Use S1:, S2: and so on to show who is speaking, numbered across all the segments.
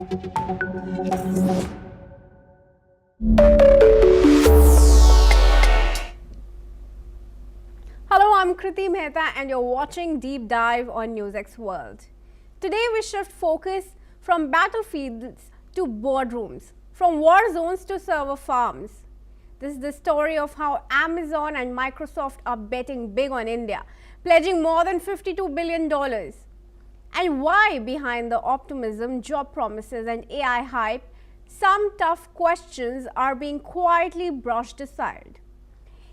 S1: Hello, I'm Kriti Mehta and you're watching Deep Dive on NewsX World. Today we shift focus from battlefields to boardrooms, from war zones to server farms. This is the story of how Amazon and Microsoft are betting big on India, pledging more than $52 billion. And why behind the optimism, job promises and AI hype, some tough questions are being quietly brushed aside.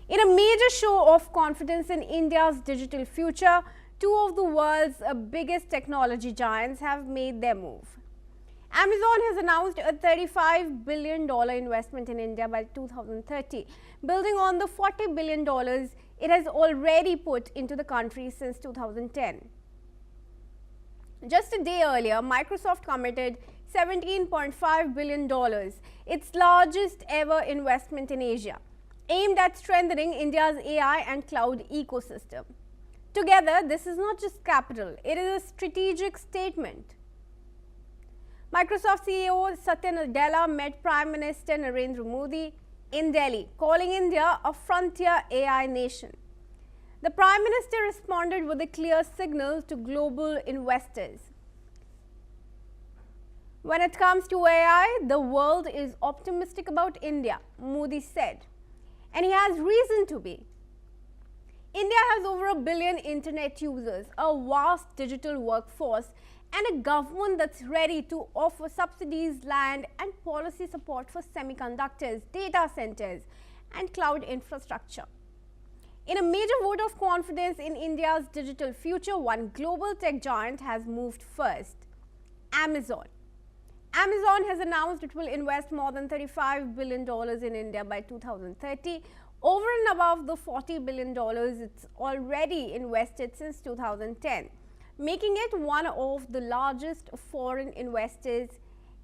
S1: In a major show of confidence in India's digital future, two of the world's biggest technology giants have made their move. Amazon has announced a $35 billion investment in India by 2030, building on the $40 billion it has already put into the country since 2010. Just a day earlier, Microsoft committed $17.5 billion, its largest ever investment in Asia, aimed at strengthening India's AI and cloud ecosystem. Together, this is not just capital, it is a strategic statement. Microsoft CEO Satya Nadella met Prime Minister Narendra Modi in Delhi, calling India a frontier AI nation. The Prime Minister responded with a clear signal to global investors. When it comes to AI, the world is optimistic about India, Modi said. And he has reason to be. India has over 1 billion internet users, a vast digital workforce, and a government that's ready to offer subsidies, land, and policy support for semiconductors, data centers, and cloud infrastructure. In a major vote of confidence in India's digital future, one global tech giant has moved first: Amazon. Amazon has announced it will invest more than $35 billion in India by 2030, over and above the $40 billion it's already invested since 2010, making it one of the largest foreign investors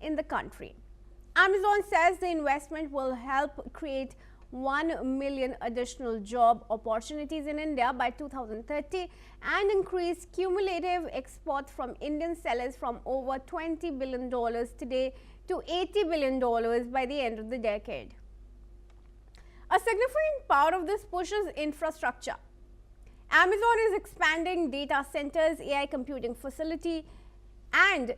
S1: in the country. Amazon says the investment will help create 1 million additional job opportunities in India by 2030 and increase cumulative exports from Indian sellers from over $20 billion today to $80 billion by the end of the decade. A significant part of this push is infrastructure. Amazon is expanding data centers, AI computing facility, and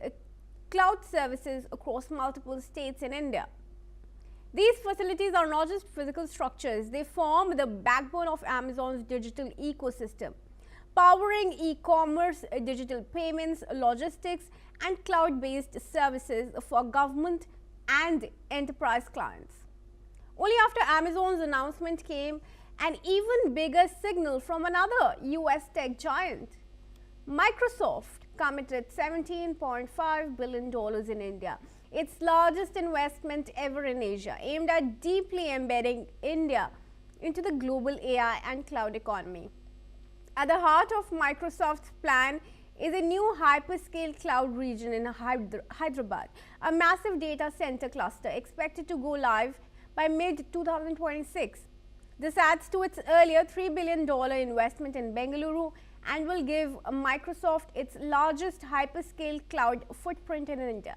S1: cloud services across multiple states in India. These facilities are not just physical structures, they form the backbone of Amazon's digital ecosystem, powering e-commerce, digital payments, logistics, and cloud-based services for government and enterprise clients. Only after Amazon's announcement came an even bigger signal from another US tech giant. Microsoft committed $17.5 billion in India, its largest investment ever in Asia, aimed at deeply embedding India into the global AI and cloud economy. At the heart of Microsoft's plan is a new hyperscale cloud region in Hyderabad, a massive data center cluster expected to go live by mid-2026. This adds to its earlier $3 billion investment in Bengaluru and will give Microsoft its largest hyperscale cloud footprint in India.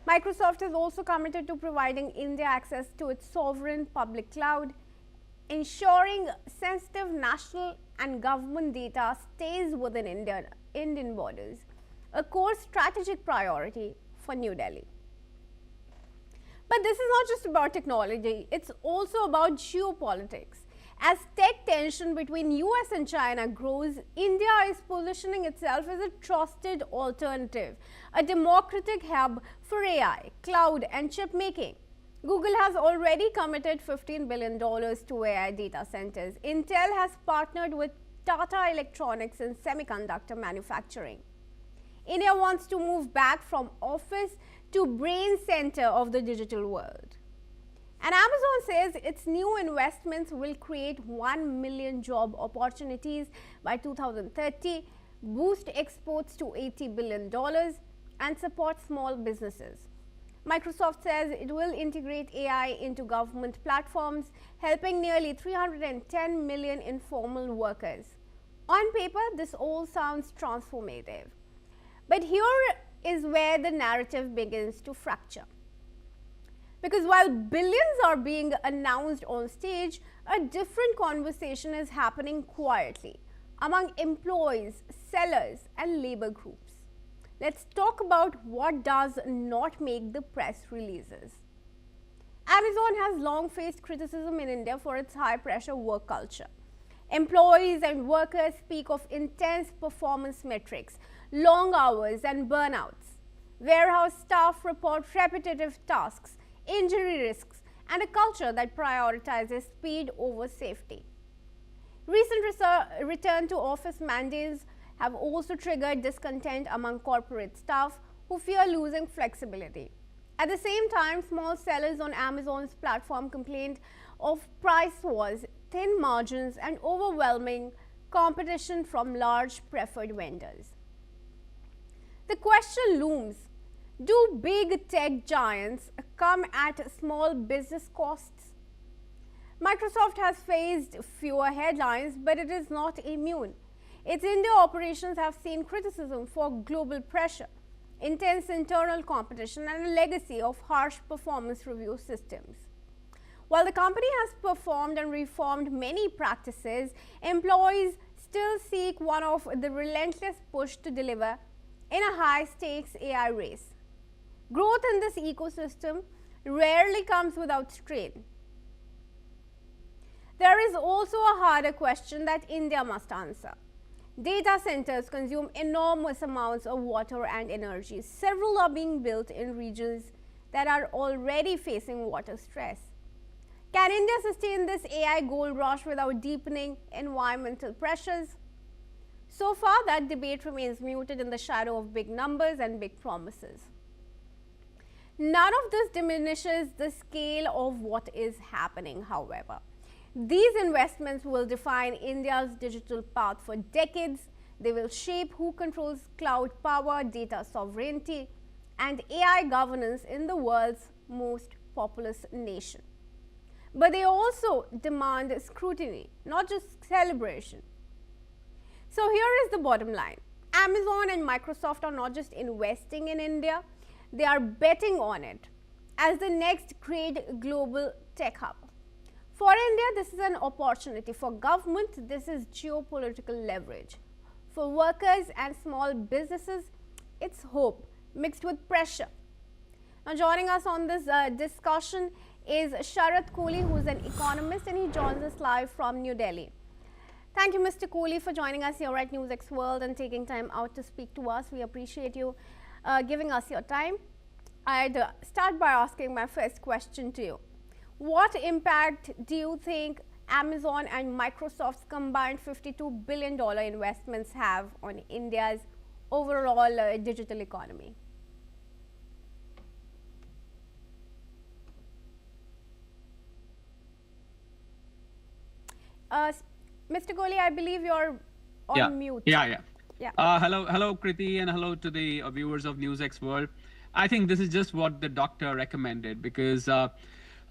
S1: Microsoft has also committed to providing India access to its sovereign public cloud, ensuring sensitive national and government data stays within Indian borders, a core strategic priority for New Delhi. But this is not just about technology, it's also about geopolitics. As tech tension between US and China grows, India is positioning itself as a trusted alternative, a democratic hub for AI, cloud, and chip making. Google has already committed $15 billion to AI data centers. Intel has partnered with Tata Electronics in semiconductor manufacturing. India wants to move back from office to brain center of the digital world. And Amazon says its new investments will create 1 million job opportunities by 2030, boost exports to $80 billion, and support small businesses. Microsoft says it will integrate AI into government platforms, helping nearly 310 million informal workers. On paper, this all sounds transformative. But here is where the narrative begins to fracture. Because while billions are being announced on stage, a different conversation is happening quietly among employees, sellers, and labor groups. Let's talk about what does not make the press releases. Amazon has long faced criticism in India for its high pressure work culture. Employees and workers speak of intense performance metrics, long hours, and burnouts. Warehouse staff report repetitive tasks, injury risks, and a culture that prioritizes speed over safety. Recent return to office mandates have also triggered discontent among corporate staff who fear losing flexibility. At the same time, small sellers on Amazon's platform complained of price wars, thin margins, and overwhelming competition from large preferred vendors. The question looms: do big tech giants come at small business costs? Microsoft has faced fewer headlines, but it is not immune. Its India operations have seen criticism for global pressure, intense internal competition, and a legacy of harsh performance review systems. While the company has performed and reformed many practices, employees still seek one of the relentless push to deliver in a high-stakes AI race. Growth in this ecosystem rarely comes without strain. There is also a harder question that India must answer. Data centers consume enormous amounts of water and energy. Several are being built in regions that are already facing water stress. Can India sustain this AI gold rush without deepening environmental pressures? So far, that debate remains muted in the shadow of big numbers and big promises. None of this diminishes the scale of what is happening, however. These investments will define India's digital path for decades. They will shape who controls cloud power, data sovereignty, and AI governance in the world's most populous nation. But they also demand scrutiny, not just celebration. So here is the bottom line. Amazon and Microsoft are not just investing in India, they are betting on it as the next great global tech hub. For India, this is an opportunity. For government, this is geopolitical leverage. For workers and small businesses, it's hope mixed with pressure. Now, joining us on this discussion is Sharath Kohli, who is an economist, and he joins us live from New Delhi. Thank you, Mr. Kohli, for joining us here at NewsX World and taking time out to speak to us. We appreciate you giving us your time. I'd start by asking my first question to you. What impact do you think Amazon and Microsoft's combined $52 billion investments have on India's overall digital economy? Mr. Kohli, I believe you're on mute.
S2: Yeah. Hello, Kriti, and hello to the viewers of NewsX World. I think this is just what the doctor recommended because,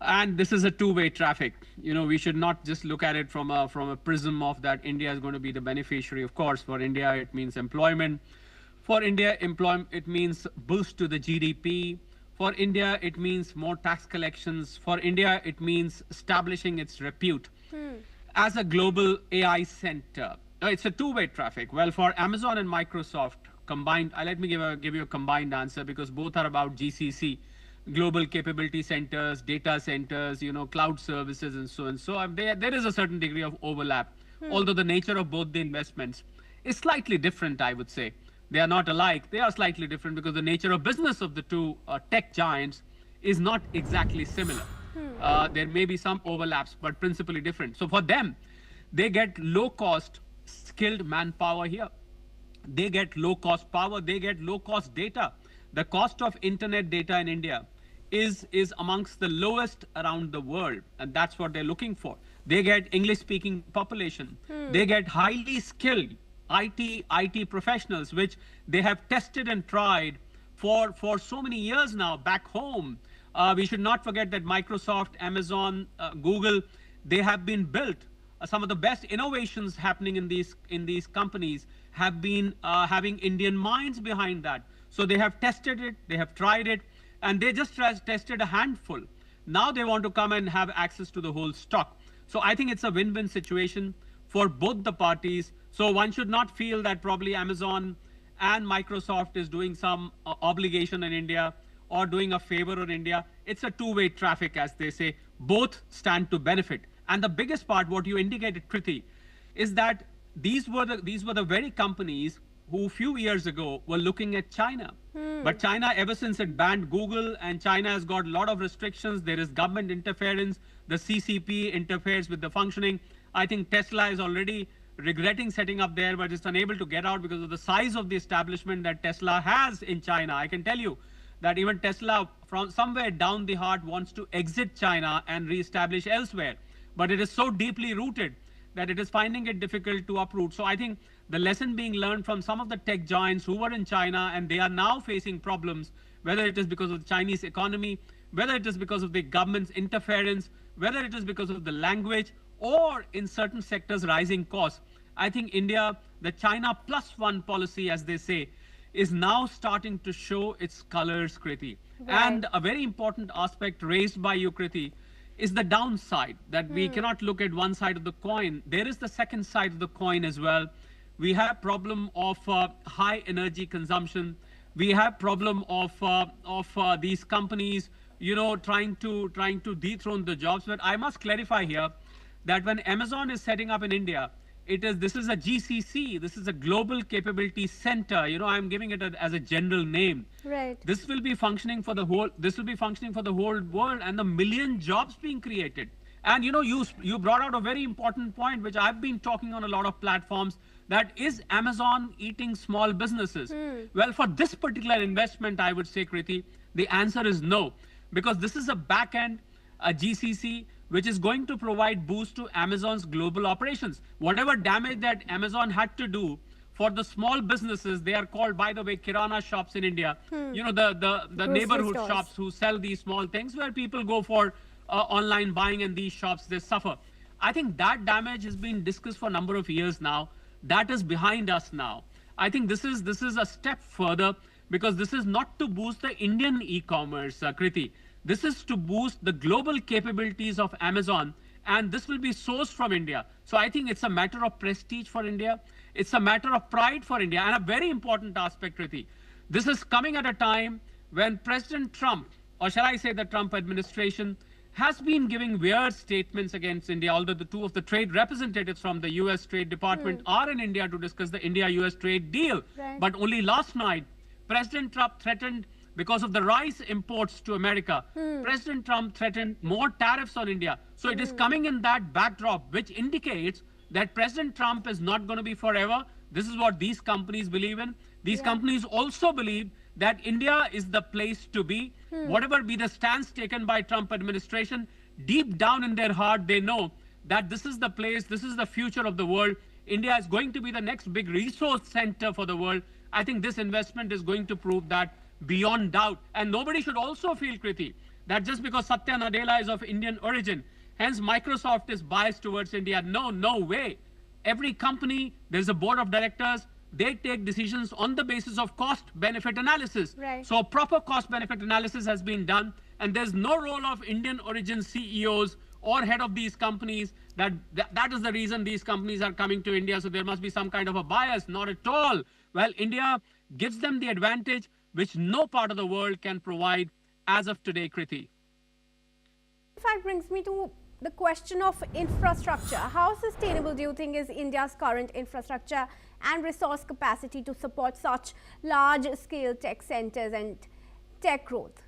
S2: and this is a two-way traffic. You know, we should not just look at it from a prism of that India is going to be the beneficiary. Of course, for India, it means employment. For India, it means boost to the GDP. For India, it means more tax collections. For India, it means establishing its repute as a global AI center. It's a two-way traffic. Well, for Amazon and Microsoft combined, let me give you a combined answer because both are about GCC, global capability centers, data centers, cloud services, and so on. So there is a certain degree of overlap, although the nature of both the investments is slightly different, I would say. They are not alike. They are slightly different because the nature of business of the two tech giants is not exactly similar. There may be some overlaps, but principally different. So for them, they get low-cost skilled manpower here. They get low-cost power. They get low-cost data. The cost of internet data in India is amongst the lowest around the world, and that's what they're looking for. They get English-speaking population. They get highly skilled IT professionals, which they have tested and tried for so many years now back home. We should not forget that Microsoft, Amazon, Google, they have been built. Some of the best innovations happening in these companies have been having Indian minds behind that. So they have tested it, they have tried it, and they just tested a handful. Now they want to come and have access to the whole stock. So I think it's a win-win situation for both the parties. So one should not feel that probably Amazon and Microsoft is doing some obligation in India or doing a favor on India. It's a two-way traffic, as they say. Both stand to benefit. And the biggest part, what you indicated, Kriti, is that these were the very companies who few years ago were looking at China. But China, ever since it banned Google, and China has got a lot of restrictions, there is government interference, the CCP interferes with the functioning. I think Tesla is already regretting setting up there, but is unable to get out because of the size of the establishment that Tesla has in China. I can tell you that even Tesla, from somewhere down the heart, wants to exit China and reestablish elsewhere. But it is so deeply rooted that it is finding it difficult to uproot. So I think the lesson being learned from some of the tech giants who were in China and they are now facing problems, whether it is because of the Chinese economy, whether it is because of the government's interference, whether it is because of the language, or in certain sectors rising costs. I think India, the China plus one policy, as they say, is now starting to show its colors, Kriti. Right. And a very important aspect raised by you, Kriti, is the downside, that we cannot look at one side of the coin. There is the second side of the coin as well. We have problem of high energy consumption. We have problem of these companies, trying to dethrone the jobs. But I must clarify here that when Amazon is setting up in India, this is a GCC. This is a Global Capability Center. I'm giving it as a general name.
S1: Right.
S2: This will be functioning for the whole. This will be functioning for the whole world, and the million jobs being created. And you brought out a very important point, which I've been talking on a lot of platforms. That is Amazon eating small businesses. Well, for this particular investment, I would say, Kriti, the answer is no, because this is a back end, a GCC, which is going to provide boost to Amazon's global operations. Whatever damage that Amazon had to do for the small businesses, they are called, by the way, Kirana shops in India. The neighborhood stores, shops who sell these small things where people go for online buying, and these shops, they suffer. I think that damage has been discussed for a number of years now. That is behind us now. I think this is a step further, because this is not to boost the Indian e-commerce, Kriti. This is to boost the global capabilities of Amazon, and this will be sourced from India. So I think it's a matter of prestige for India. It's a matter of pride for India, and a very important aspect, Kriti. This is coming at a time when President Trump, or shall I say the Trump administration, has been giving weird statements against India, although the two of the trade representatives from the US Trade Department are in India to discuss the India-US trade deal. Right. But only last night, President Trump threatened, because of the rice imports to America, President Trump threatened more tariffs on India. So it is coming in that backdrop, which indicates that President Trump is not going to be forever. This is what these companies believe in. These companies also believe that India is the place to be. Whatever be the stance taken by Trump administration, deep down in their heart, they know that this is the place, this is the future of the world. India is going to be the next big resource center for the world. I think this investment is going to prove that beyond doubt. And nobody should also feel, Kriti, that just because Satya Nadella is of Indian origin, hence Microsoft is biased towards India. No way. Every company, there's a board of directors, they take decisions on the basis of cost-benefit analysis. Right. So proper cost-benefit analysis has been done, and there's no role of Indian origin CEOs or head of these companies that is the reason these companies are coming to India, so there must be some kind of a bias. Not at all. Well, India gives them the advantage which no part of the world can provide as of today, Kriti.
S1: In fact, brings me to the question of infrastructure. How sustainable do you think is India's current infrastructure and resource capacity to support such large-scale tech centers and tech growth?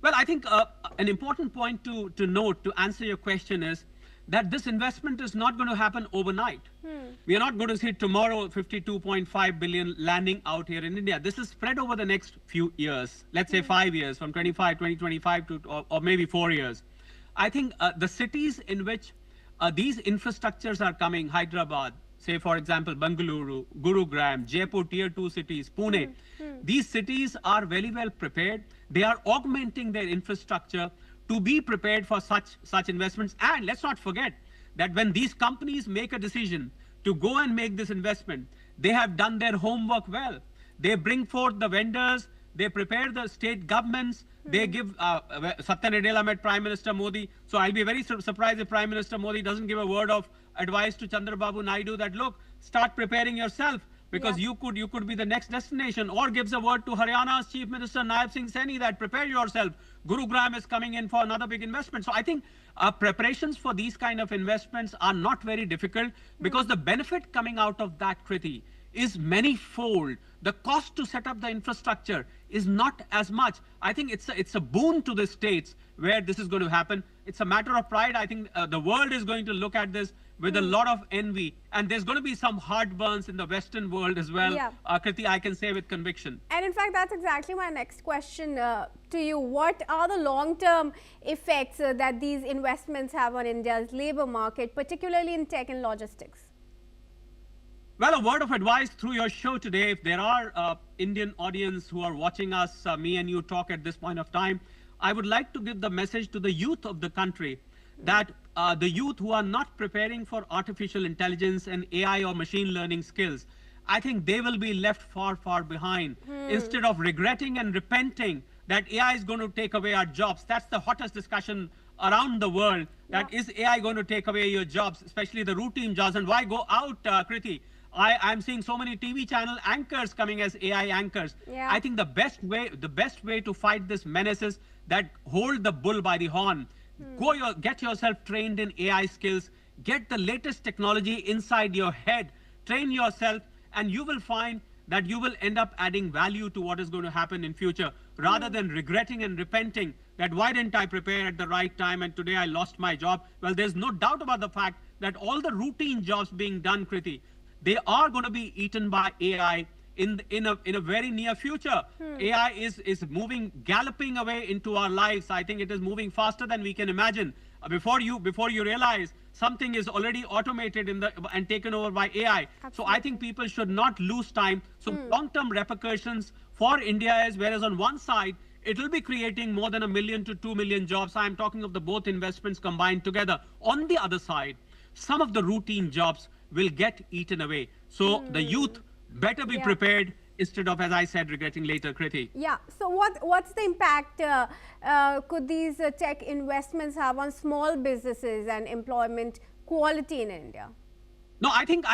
S2: Well, I think an important point to note to answer your question is that this investment is not going to happen overnight. We are not going to see tomorrow 52.5 billion landing out here in India. This is spread over the next few years, let's say 5 years, from 2025 to, or maybe 4 years. I think the cities in which these infrastructures are coming, Hyderabad, say for example, Bengaluru, Gurugram, Jaipur, tier 2 cities, Pune, these cities are very well prepared. They are augmenting their infrastructure to be prepared for such investments. And let's not forget that when these companies make a decision to go and make this investment, they have done their homework well. They bring forth the vendors, they prepare the state governments, they give, Satya Nadella met Prime Minister Modi. So I'll be very surprised if Prime Minister Modi doesn't give a word of advice to Chandrababu Naidu that, look, start preparing yourself, because you could be the next destination, or gives a word to Haryana's Chief Minister Naib Singh Saini that prepare yourself. Gurugram is coming in for another big investment. So I think preparations for these kind of investments are not very difficult, because the benefit coming out of that, Kriti, is many-fold. The cost to set up the infrastructure is not as much. I think it's a boon to the states where this is going to happen. It's a matter of pride. I think the world is going to look at this with a lot of envy, and there's going to be some heartburns in the Western world as well. Kriti, I can say with conviction.
S1: And in fact, that's exactly my next question to you. What are the long-term effects that these investments have on India's labor market, particularly in tech and logistics?
S2: Well, a word of advice through your show today. If there are Indian audience who are watching us, me and you talk at this point of time, I would like to give the message to the youth of the country that the youth who are not preparing for artificial intelligence and AI or machine learning skills, I think they will be left far, far behind. Instead of regretting and repenting that AI is going to take away our jobs. That's the hottest discussion around the world, that is AI going to take away your jobs, especially the routine jobs, and why go out, Kriti? I'm seeing so many TV channel anchors coming as AI anchors. I think the best way to fight this menace is that hold the bull by the horn. Get yourself trained in AI skills, get the latest technology inside your head, train yourself, and you will find that you will end up adding value to what is going to happen in future, rather than regretting and repenting that why didn't I prepare at the right time and today I lost my job. Well, there's no doubt about the fact that all the routine jobs being done, Kriti, they are going to be eaten by AI in a very near future. AI is moving, galloping away into our lives. I think it is moving faster than we can imagine. Before you realize, something is already automated and taken over by AI. So I think people should not lose time. So long-term repercussions for India is, whereas on one side, it will be creating more than 1 million to 2 million jobs. I'm talking of the both investments combined together. On the other side, some of the routine jobs will get eaten away. So the youth better be prepared instead of, as I said, regretting later, Kriti.
S1: Yeah. So what's the impact could these tech investments have on small businesses and employment quality in India?
S2: No, I think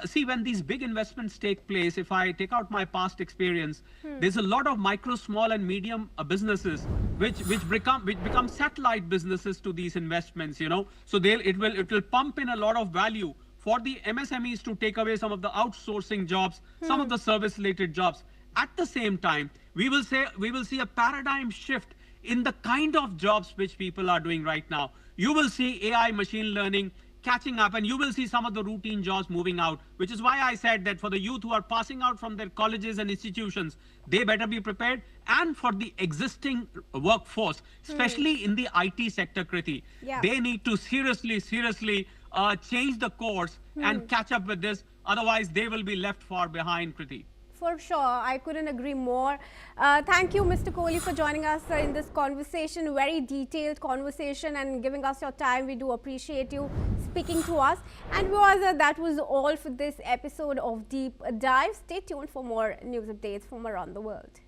S2: see, when these big investments take place, if I take out my past experience, there's a lot of micro, small and medium businesses which become satellite businesses to these investments, you know. So it will pump in a lot of value for the MSMEs to take away some of the outsourcing jobs, some of the service related jobs. At the same time, we will see a paradigm shift in the kind of jobs which people are doing right now. You will see AI, machine learning catching up, and you will see some of the routine jobs moving out, which is why I said that for the youth who are passing out from their colleges and institutions, they better be prepared. And for the existing workforce, especially in the IT sector, Kriti, they need to seriously change the course and catch up with this. Otherwise, they will be left far behind, Kriti.
S1: For sure. I couldn't agree more. Thank you, Mr. Kohli, for joining us in this conversation, very detailed conversation, and giving us your time. We do appreciate you speaking to us. And viewers, that was all for this episode of Deep Dive. Stay tuned for more news updates from around the world.